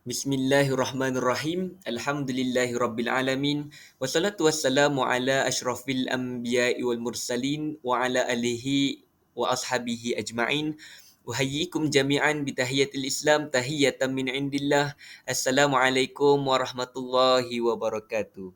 Bismillahirrahmanirrahim. Alhamdulillahirabbil alamin. Wassalatu wassalamu ala asyrafil anbiya'i wal mursalin wa ala alihi wa ashabihi ajma'in. Uhayyikum jami'an bi tahiyatil Islam tahiyatan min indillah. Assalamualaikum warahmatullahi wabarakatuh.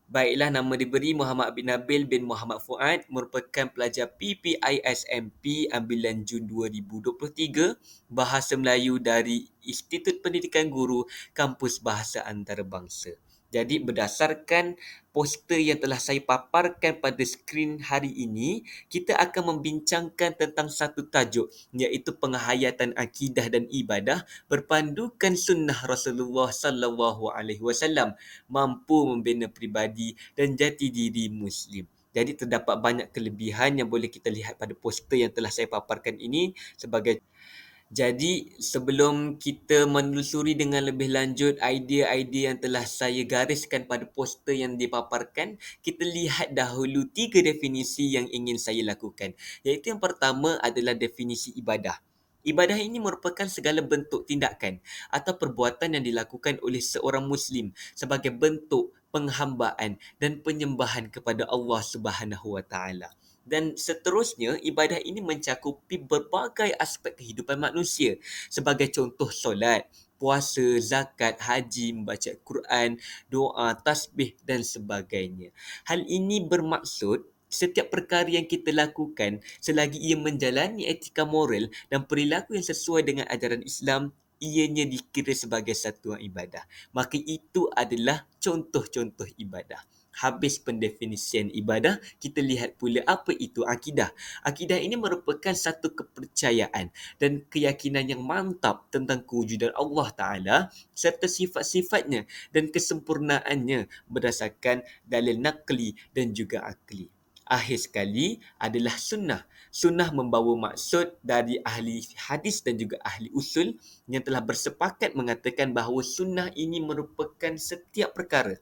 Baiklah, nama diberi Muhammad bin Nabil bin Muhammad Fuad, merupakan pelajar PPISMP ambilan Jun 2023, Bahasa Melayu dari Institut Pendidikan Guru Kampus Bahasa Antarabangsa. Jadi berdasarkan poster yang telah saya paparkan pada skrin hari ini, kita akan membincangkan tentang satu tajuk, iaitu penghayatan akidah dan ibadah berpandukan sunnah Rasulullah sallallahu alaihi wasallam, mampu membina pribadi dan jati diri Muslim. Jadi terdapat banyak kelebihan yang boleh kita lihat pada poster yang telah saya paparkan ini sebagai. Jadi sebelum kita menelusuri dengan lebih lanjut idea-idea yang telah saya gariskan pada poster yang dipaparkan, kita lihat dahulu 3 definisi yang ingin saya lakukan. Iaitu yang pertama adalah definisi ibadah. Ibadah ini merupakan segala bentuk tindakan atau perbuatan yang dilakukan oleh seorang Muslim sebagai bentuk penghambaan dan penyembahan kepada Allah Subhanahu Wa Taala. Dan seterusnya, ibadah ini mencakupi berbagai aspek kehidupan manusia sebagai contoh solat, puasa, zakat, haji, membaca Quran, doa, tasbih dan sebagainya. Hal ini bermaksud setiap perkara yang kita lakukan selagi ia menjalani etika moral dan perilaku yang sesuai dengan ajaran Islam, ianya dikira sebagai satu ibadah. Maka itu adalah contoh-contoh ibadah. Habis pendefinisian ibadah, kita lihat pula apa itu akidah. Akidah ini merupakan satu kepercayaan dan keyakinan yang mantap tentang kewujudan Allah Ta'ala serta sifat-sifatnya dan kesempurnaannya berdasarkan dalil naqli dan juga akli. Akhir sekali adalah sunnah. Sunnah membawa maksud dari ahli hadis dan juga ahli usul yang telah bersepakat mengatakan bahawa sunnah ini merupakan setiap perkara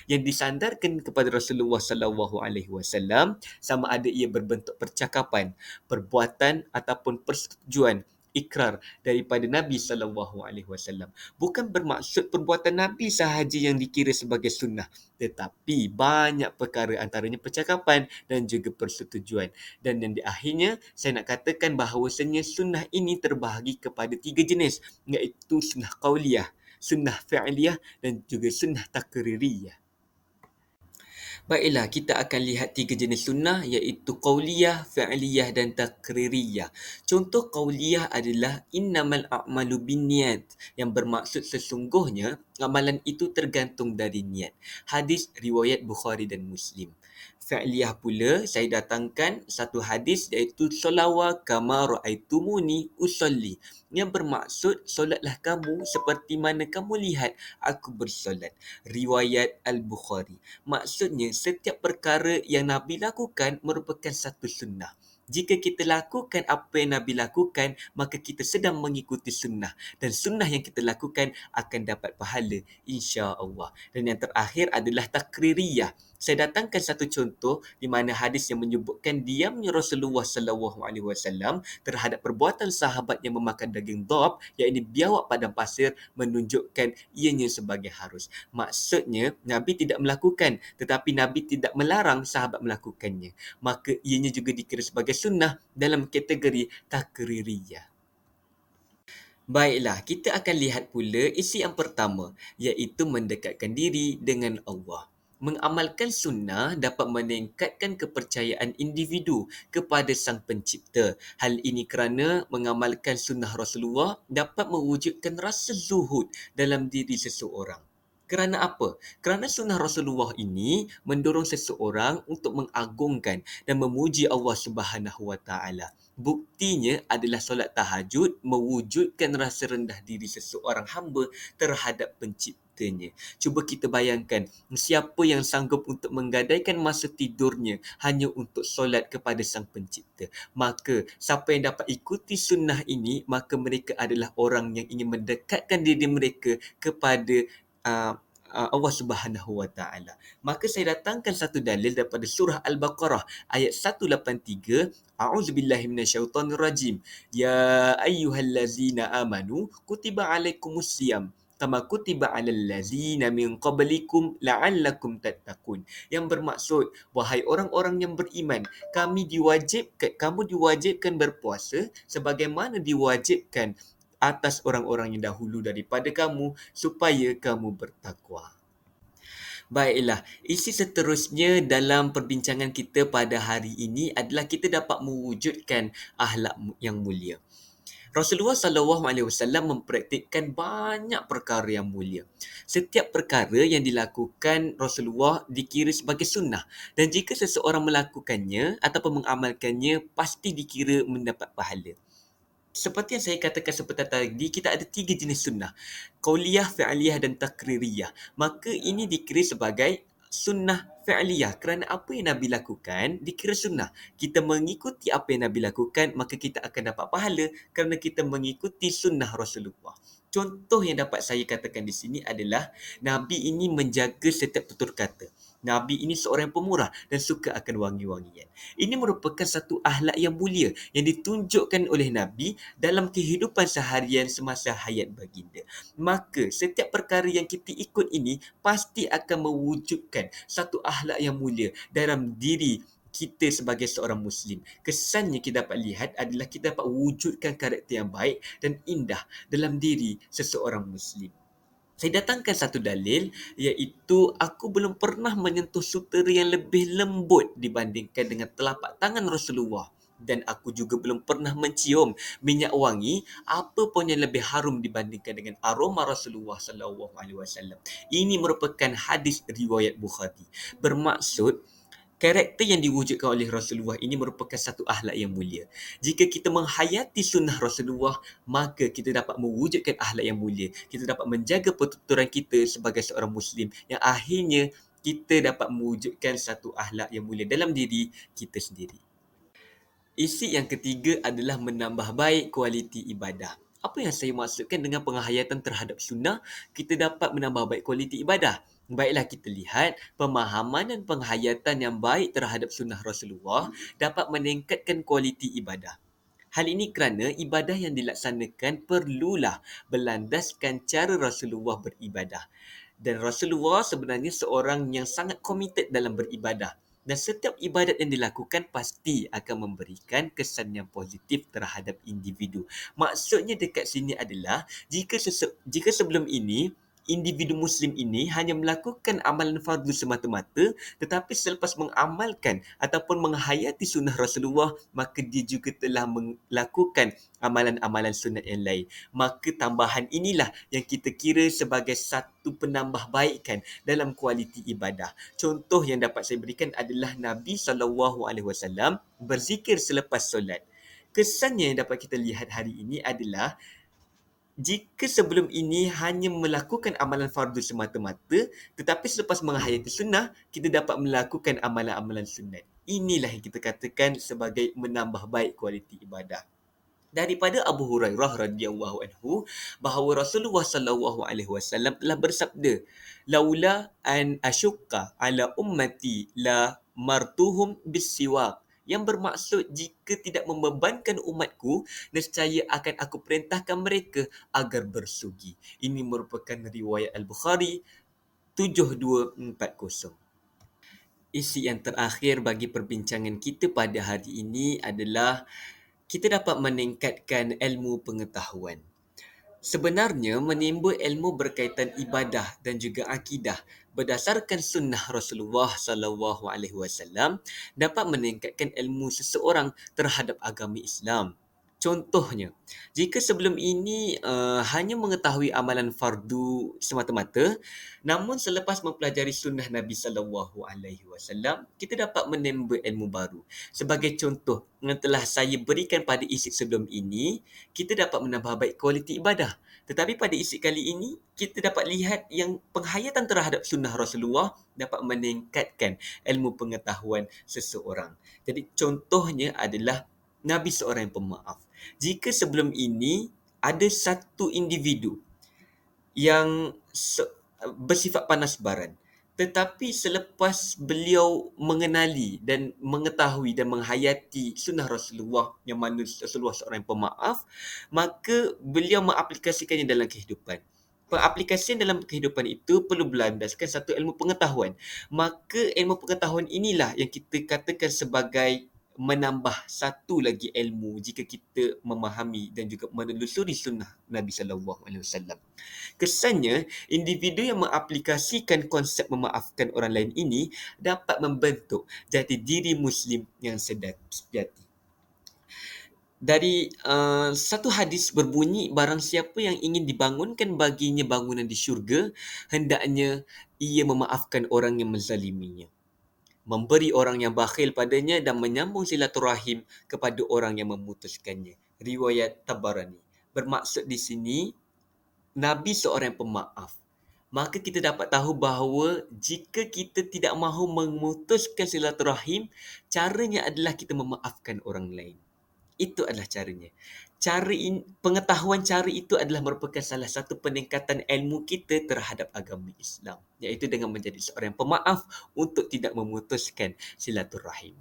yang disandarkan kepada Rasulullah sallallahu alaihi wasallam, sama ada ia berbentuk percakapan, perbuatan ataupun persetujuan ikrar daripada Nabi sallallahu alaihi wasallam. Bukan bermaksud perbuatan Nabi sahaja yang dikira sebagai sunnah, tetapi banyak perkara antaranya percakapan dan juga persetujuan. Dan yang di akhirnya saya nak katakan bahawasanya sunnah ini terbahagi kepada 3 jenis, iaitu sunnah qauliyah, sunnah fi'liyah dan juga sunnah takririyah. Baiklah, kita akan lihat 3 jenis sunnah iaitu qauliyah, fi'liyah dan takririyah. Contoh qauliyah adalah innamal a'malu binniyat, yang bermaksud sesungguhnya amalan itu tergantung dari niat. Hadis riwayat Bukhari dan Muslim. Fi'liyah pula, saya datangkan satu hadis iaitu solawa kama ra'aitumuni usolli, yang bermaksud solatlah kamu seperti mana kamu lihat aku bersolat. Riwayat Al-Bukhari. Maksudnya, setiap perkara yang Nabi lakukan merupakan satu sunnah. Jika kita lakukan apa yang Nabi lakukan, maka kita sedang mengikuti sunnah. Dan sunnah yang kita lakukan akan dapat pahala, insya-Allah. Dan yang terakhir adalah takririyah. Saya datangkan satu contoh di mana hadis yang menyebutkan diamnya Rasulullah sallallahu alaihi wasallam terhadap perbuatan sahabat yang memakan daging dhab, iaitu biawak padang pasir, menunjukkan ianya sebagai harus. Maksudnya, Nabi tidak melakukan, tetapi Nabi tidak melarang sahabat melakukannya. Maka ianya juga dikira sebagai sunnah dalam kategori takririyah. Baiklah, kita akan lihat pula isi yang pertama, iaitu mendekatkan diri dengan Allah. Mengamalkan sunnah dapat meningkatkan kepercayaan individu kepada Sang Pencipta. Hal ini kerana mengamalkan sunnah Rasulullah dapat mewujudkan rasa zuhud dalam diri seseorang. Kerana apa? Kerana sunnah Rasulullah ini mendorong seseorang untuk mengagungkan dan memuji Allah Subhanahu Wa Taala. Buktinya adalah solat tahajud mewujudkan rasa rendah diri seseorang hamba terhadap penciptanya. Cuba kita bayangkan, siapa yang sanggup untuk menggadaikan masa tidurnya hanya untuk solat kepada Sang Pencipta? Maka siapa yang dapat ikuti sunnah ini, maka mereka adalah orang yang ingin mendekatkan diri mereka kepada uh, Allah Subhanahu Wa Taala. Maka saya datangkan satu dalil daripada surah Al-Baqarah ayat 183, A'udzubillahi minasyaitonirrajim. Ya ayyuhallazina amanu kutiba alaikumusiyam kama kutiba alal ladzina min qablikum la'allakum tattaqun. Yang bermaksud, wahai orang-orang yang beriman, kamu diwajibkan berpuasa sebagaimana diwajibkan atas orang-orang yang dahulu daripada kamu supaya kamu bertakwa. Baiklah, isi seterusnya dalam perbincangan kita pada hari ini adalah kita dapat mewujudkan akhlak yang mulia. Rasulullah SAW mempraktikkan banyak perkara yang mulia. Setiap perkara yang dilakukan Rasulullah dikira sebagai sunnah, dan jika seseorang melakukannya ataupun mengamalkannya pasti dikira mendapat pahala. Seperti yang saya katakan seperti tadi, kita ada 3 jenis sunnah. Qauliyah, fi'liyah dan takririyah. Maka ini dikira sebagai sunnah fi'liyah kerana apa yang Nabi lakukan dikira sunnah. Kita mengikuti apa yang Nabi lakukan, maka kita akan dapat pahala kerana kita mengikuti sunnah Rasulullah. Contoh yang dapat saya katakan di sini adalah Nabi ini menjaga setiap tutur kata. Nabi ini seorang yang pemurah dan suka akan wangi-wangian. Ini merupakan satu akhlak yang mulia yang ditunjukkan oleh Nabi dalam kehidupan seharian semasa hayat baginda. Maka setiap perkara yang kita ikut ini pasti akan mewujudkan satu akhlak yang mulia dalam diri kita sebagai seorang Muslim. Kesannya kita dapat lihat adalah kita dapat wujudkan karakter yang baik dan indah dalam diri seseorang Muslim. Saya datangkan satu dalil, iaitu aku belum pernah menyentuh sutera yang lebih lembut dibandingkan dengan telapak tangan Rasulullah, dan aku juga belum pernah mencium minyak wangi apa pun yang lebih harum dibandingkan dengan aroma Rasulullah SAW. Ini merupakan hadis riwayat Bukhari. Bermaksud, karakter yang diwujudkan oleh Rasulullah ini merupakan satu akhlak yang mulia. Jika kita menghayati sunnah Rasulullah, maka kita dapat mewujudkan akhlak yang mulia. Kita dapat menjaga pertuturan kita sebagai seorang Muslim yang akhirnya kita dapat mewujudkan satu akhlak yang mulia dalam diri kita sendiri. Isi yang ketiga adalah menambah baik kualiti ibadah. Apa yang saya maksudkan dengan penghayatan terhadap sunnah, kita dapat menambah baik kualiti ibadah. Baiklah, kita lihat pemahaman dan penghayatan yang baik terhadap sunnah Rasulullah dapat meningkatkan kualiti ibadah. Hal ini kerana ibadah yang dilaksanakan perlulah berlandaskan cara Rasulullah beribadah. Dan Rasulullah sebenarnya seorang yang sangat komited dalam beribadah. Dan setiap ibadat yang dilakukan pasti akan memberikan kesan yang positif terhadap individu. Maksudnya dekat sini adalah jika sebelum ini individu Muslim ini hanya melakukan amalan fardu semata-mata, tetapi selepas mengamalkan ataupun menghayati sunnah Rasulullah, maka dia juga telah melakukan amalan-amalan sunat yang lain. Maka tambahan inilah yang kita kira sebagai satu penambahbaikan dalam kualiti ibadah. Contoh yang dapat saya berikan adalah Nabi SAW berzikir selepas solat. Kesannya yang dapat kita lihat hari ini adalah jika sebelum ini hanya melakukan amalan fardu semata-mata, tetapi selepas menghayati sunnah, kita dapat melakukan amalan-amalan sunat. Inilah yang kita katakan sebagai menambah baik kualiti ibadah. Daripada Abu Hurairah radhiyallahu anhu bahawa Rasulullah sallallahu alaihi wasallam telah bersabda, "Laula an asyukka ala ummati la martuhum bisiwak." Yang bermaksud, jika tidak membebankan umatku, nescaya akan aku perintahkan mereka agar bersugi. Ini merupakan riwayat Al-Bukhari 7240. Isi yang terakhir bagi perbincangan kita pada hari ini adalah kita dapat meningkatkan ilmu pengetahuan. Sebenarnya, menimba ilmu berkaitan ibadah dan juga akidah berdasarkan sunnah Rasulullah SAW dapat meningkatkan ilmu seseorang terhadap agama Islam. Contohnya, jika sebelum ini hanya mengetahui amalan fardu semata-mata, namun selepas mempelajari sunnah Nabi SAW, kita dapat menimba ilmu baru. Sebagai contoh yang telah saya berikan pada isi sebelum ini, kita dapat menambah baik kualiti ibadah. Tetapi pada isi kali ini, kita dapat lihat yang penghayatan terhadap sunnah Rasulullah dapat meningkatkan ilmu pengetahuan seseorang. Jadi contohnya adalah Nabi seorang yang pemaaf. Jika sebelum ini ada satu individu yang bersifat panas baran. Tetapi selepas beliau mengenali dan mengetahui dan menghayati sunnah Rasulullah yang mana Rasulullah seorang yang pemaaf, maka beliau mengaplikasikannya dalam kehidupan. Pengaplikasian dalam kehidupan itu perlu berlandaskan satu ilmu pengetahuan. Maka ilmu pengetahuan inilah yang kita katakan sebagai menambah satu lagi ilmu jika kita memahami dan juga menelusuri sunnah Nabi sallallahu alaihi wasallam. Kesannya, individu yang mengaplikasikan konsep memaafkan orang lain ini dapat membentuk jati diri Muslim yang sejati. Dari satu hadis berbunyi, barang siapa yang ingin dibangunkan baginya bangunan di syurga, hendaknya ia memaafkan orang yang menzaliminya, memberi orang yang bakhil padanya dan menyambung silaturahim kepada orang yang memutuskannya. Riwayat Tabarani. Bermaksud di sini, Nabi seorang pemaaf. Maka kita dapat tahu bahawa jika kita tidak mahu memutuskan silaturahim, caranya adalah kita memaafkan orang lain. Itu adalah caranya. Pengetahuan cara itu adalah merupakan salah satu peningkatan ilmu kita terhadap agama Islam, iaitu dengan menjadi seorang pemaaf untuk tidak memutuskan silaturahim.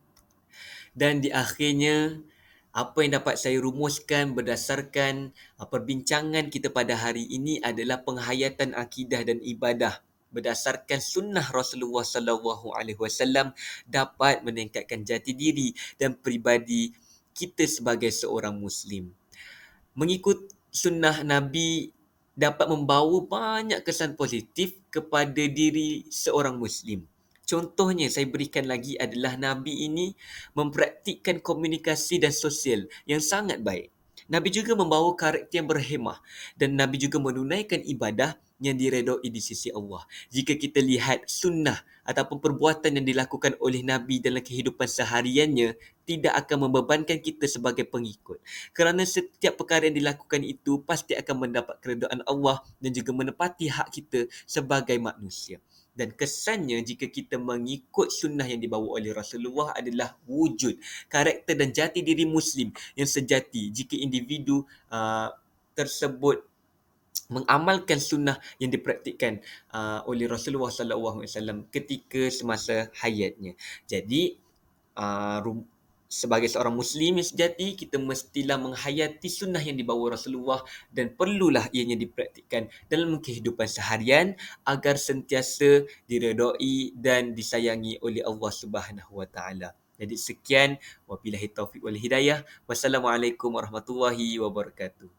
Dan di akhirnya, apa yang dapat saya rumuskan berdasarkan perbincangan kita pada hari ini adalah penghayatan akidah dan ibadah berdasarkan sunnah Rasulullah sallallahu alaihi wasallam dapat meningkatkan jati diri dan peribadi kita sebagai seorang Muslim. Mengikut sunnah Nabi dapat membawa banyak kesan positif kepada diri seorang Muslim. Contohnya saya berikan lagi adalah Nabi ini mempraktikkan komunikasi dan sosial yang sangat baik. Nabi juga membawa karakter yang berhemah dan Nabi juga menunaikan ibadah yang diredai di sisi Allah. Jika kita lihat sunnah ataupun perbuatan yang dilakukan oleh Nabi dalam kehidupan sehariannya, tidak akan membebankan kita sebagai pengikut. Kerana setiap perkara yang dilakukan itu pasti akan mendapat keredaan Allah dan juga menepati hak kita sebagai manusia. Dan kesannya jika kita mengikut sunnah yang dibawa oleh Rasulullah adalah wujud karakter dan jati diri Muslim yang sejati jika individu tersebut mengamalkan sunnah yang dipraktikkan oleh Rasulullah sallallahu alaihi wasallam ketika semasa hayatnya. Jadi sebagai seorang Muslim yang sejati, kita mestilah menghayati sunnah yang dibawa Rasulullah dan perlulah ianya dipraktikkan dalam kehidupan seharian agar sentiasa diredai dan disayangi oleh Allah Subhanahu Wa Taala. Jadi sekian, wabillahi taufiq wal hidayah. Wassalamualaikum warahmatullahi wabarakatuh.